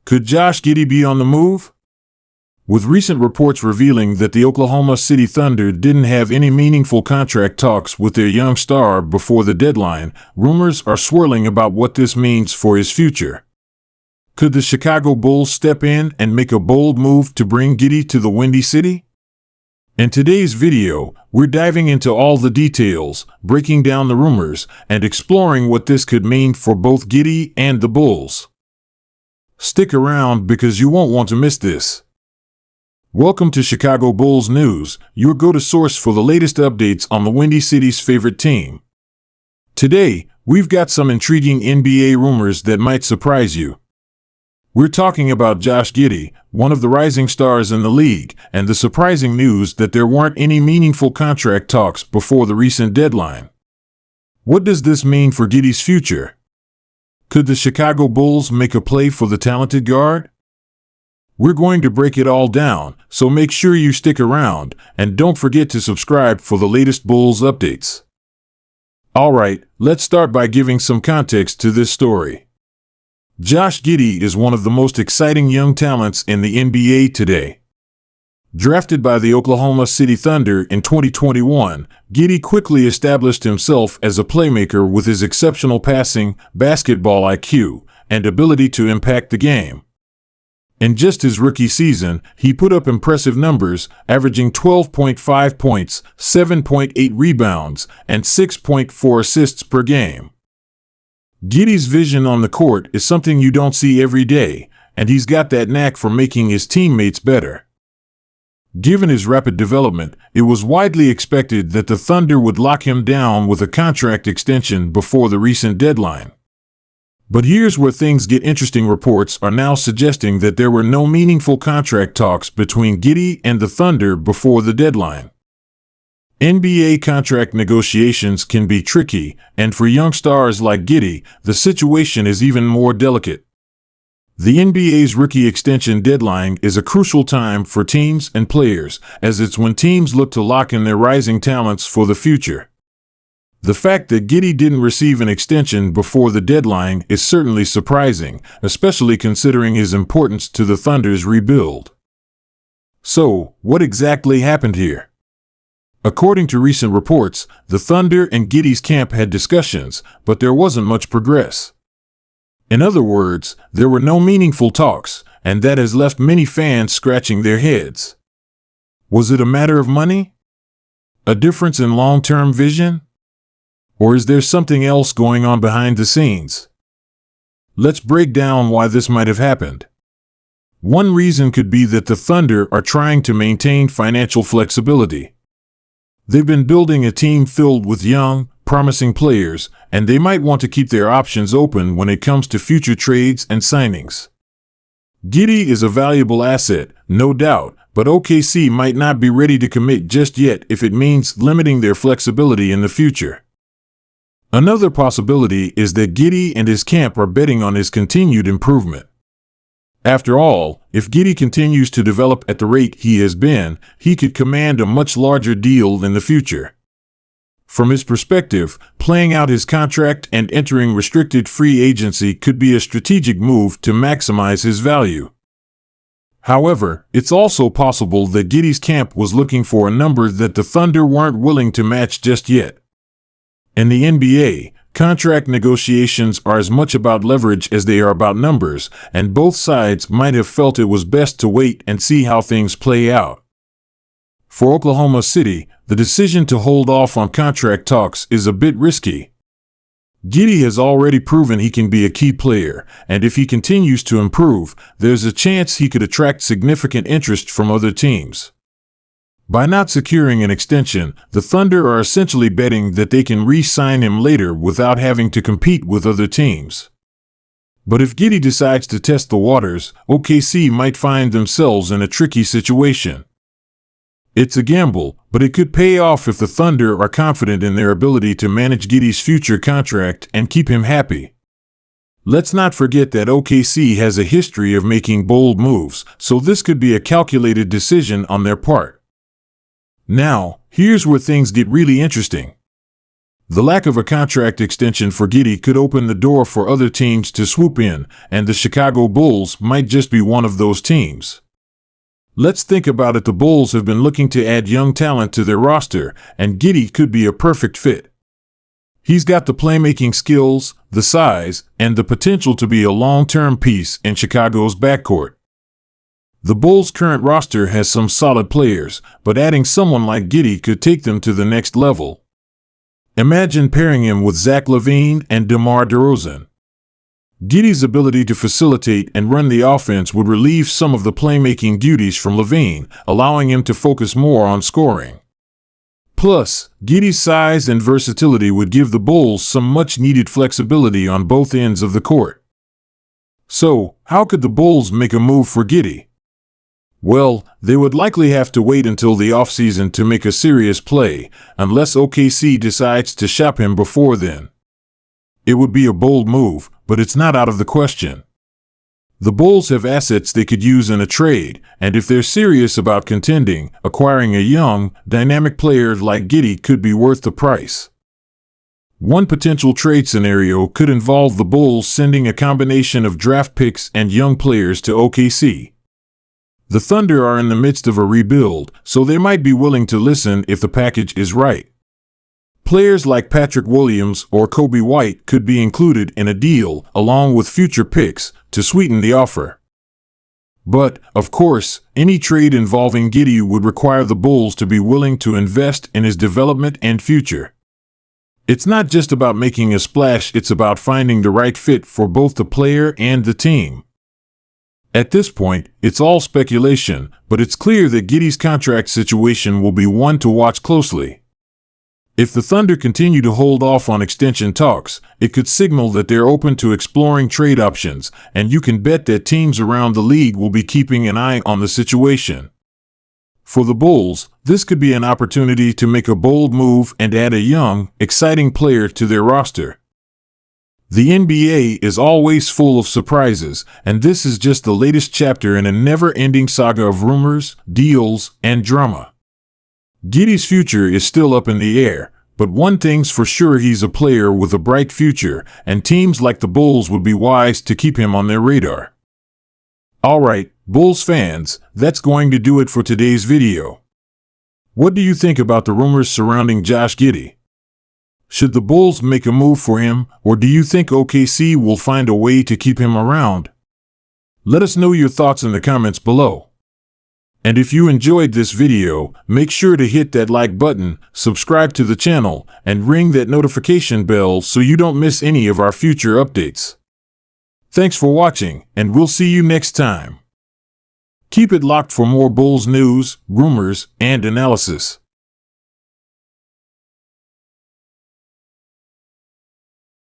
Could Josh Giddey be on the move? With recent reports revealing that the Oklahoma City Thunder didn't have any meaningful contract talks with their young star before the deadline, rumors are swirling about what this means for his future. Could the Chicago Bulls step in and make a bold move to bring Giddey to the Windy City? In today's video, we're diving into all the details, breaking down the rumors, and exploring what this could mean for both Giddey and the Bulls. Stick around because you won't want to miss this. Welcome to Chicago Bulls News, your go-to source for the latest updates on the Windy City's favorite team. Today, we've got some intriguing NBA rumors that might surprise you. We're talking about Josh Giddey, one of the rising stars in the league, and the surprising news that there weren't any meaningful contract talks before the recent deadline. What does this mean for Giddey's future? Could the Chicago Bulls make a play for the talented guard? We're going to break it all down, so make sure you stick around, and don't forget to subscribe for the latest Bulls updates. Alright, let's start by giving some context to this story. Josh Giddey is one of the most exciting young talents in the NBA today. Drafted by the Oklahoma City Thunder in 2021, Giddey quickly established himself as a playmaker with his exceptional passing, basketball IQ, and ability to impact the game. In just his rookie season, he put up impressive numbers, averaging 12.5 points, 7.8 rebounds, and 6.4 assists per game. Giddey's vision on the court is something you don't see every day, and he's got that knack for making his teammates better. Given his rapid development, it was widely expected that the Thunder would lock him down with a contract extension before the recent deadline. But here's where things get interesting. Reports are now suggesting that there were no meaningful contract talks between Giddey and the Thunder before the deadline. NBA contract negotiations can be tricky, and for young stars like Giddey, the situation is even more delicate. The NBA's rookie extension deadline is a crucial time for teams and players, as it's when teams look to lock in their rising talents for the future. The fact that Giddey didn't receive an extension before the deadline is certainly surprising, especially considering his importance to the Thunder's rebuild. So, what exactly happened here? According to recent reports, the Thunder and Giddey's camp had discussions, but there wasn't much progress. In other words, there were no meaningful talks, and that has left many fans scratching their heads. Was it a matter of money? A difference in long-term vision? Or is there something else going on behind the scenes? Let's break down why this might have happened. One reason could be that the Thunder are trying to maintain financial flexibility. They've been building a team filled with young, promising players, and they might want to keep their options open when it comes to future trades and signings. Giddey is a valuable asset, no doubt, but OKC might not be ready to commit just yet if it means limiting their flexibility in the future. Another possibility is that Giddey and his camp are betting on his continued improvement. After all, if Giddey continues to develop at the rate he has been, he could command a much larger deal in the future. From his perspective, playing out his contract and entering restricted free agency could be a strategic move to maximize his value. However, it's also possible that Giddey's camp was looking for a number that the Thunder weren't willing to match just yet. In the NBA, contract negotiations are as much about leverage as they are about numbers, and both sides might have felt it was best to wait and see how things play out. For Oklahoma City, the decision to hold off on contract talks is a bit risky. Giddey has already proven he can be a key player, and if he continues to improve, there's a chance he could attract significant interest from other teams. By not securing an extension, the Thunder are essentially betting that they can re-sign him later without having to compete with other teams. But if Giddey decides to test the waters, OKC might find themselves in a tricky situation. It's a gamble, but it could pay off if the Thunder are confident in their ability to manage Giddey's future contract and keep him happy. Let's not forget that OKC has a history of making bold moves, so this could be a calculated decision on their part. Now, here's where things get really interesting. The lack of a contract extension for Giddey could open the door for other teams to swoop in, and the Chicago Bulls might just be one of those teams. Let's think about it. The Bulls have been looking to add young talent to their roster, and Giddey could be a perfect fit. He's got the playmaking skills, the size, and the potential to be a long-term piece in Chicago's backcourt. The Bulls' current roster has some solid players, but adding someone like Giddey could take them to the next level. Imagine pairing him with Zach LaVine and DeMar DeRozan. Giddey's ability to facilitate and run the offense would relieve some of the playmaking duties from LaVine, allowing him to focus more on scoring. Plus, Giddey's size and versatility would give the Bulls some much-needed flexibility on both ends of the court. So, how could the Bulls make a move for Giddey? Well, they would likely have to wait until the offseason to make a serious play, unless OKC decides to shop him before then. It would be a bold move, but it's not out of the question. The Bulls have assets they could use in a trade, and if they're serious about contending, acquiring a young, dynamic player like Giddey could be worth the price. One potential trade scenario could involve the Bulls sending a combination of draft picks and young players to OKC. The Thunder are in the midst of a rebuild, so they might be willing to listen if the package is right. Players like Patrick Williams or Kobe White could be included in a deal, along with future picks, to sweeten the offer. But, of course, any trade involving Giddey would require the Bulls to be willing to invest in his development and future. It's not just about making a splash, it's about finding the right fit for both the player and the team. At this point, it's all speculation, but it's clear that Giddey's contract situation will be one to watch closely. If the Thunder continue to hold off on extension talks, it could signal that they're open to exploring trade options, and you can bet that teams around the league will be keeping an eye on the situation. For the Bulls, this could be an opportunity to make a bold move and add a young, exciting player to their roster. The NBA is always full of surprises, and this is just the latest chapter in a never-ending saga of rumors, deals, and drama. Giddey's future is still up in the air, but one thing's for sure: he's a player with a bright future, and teams like the Bulls would be wise to keep him on their radar. Alright, Bulls fans, that's going to do it for today's video. What do you think about the rumors surrounding Josh Giddey? Should the Bulls make a move for him, or do you think OKC will find a way to keep him around? Let us know your thoughts in the comments below. And if you enjoyed this video, make sure to hit that like button, subscribe to the channel, and ring that notification bell so you don't miss any of our future updates. Thanks for watching, and we'll see you next time. Keep it locked for more Bulls news, rumors, and analysis.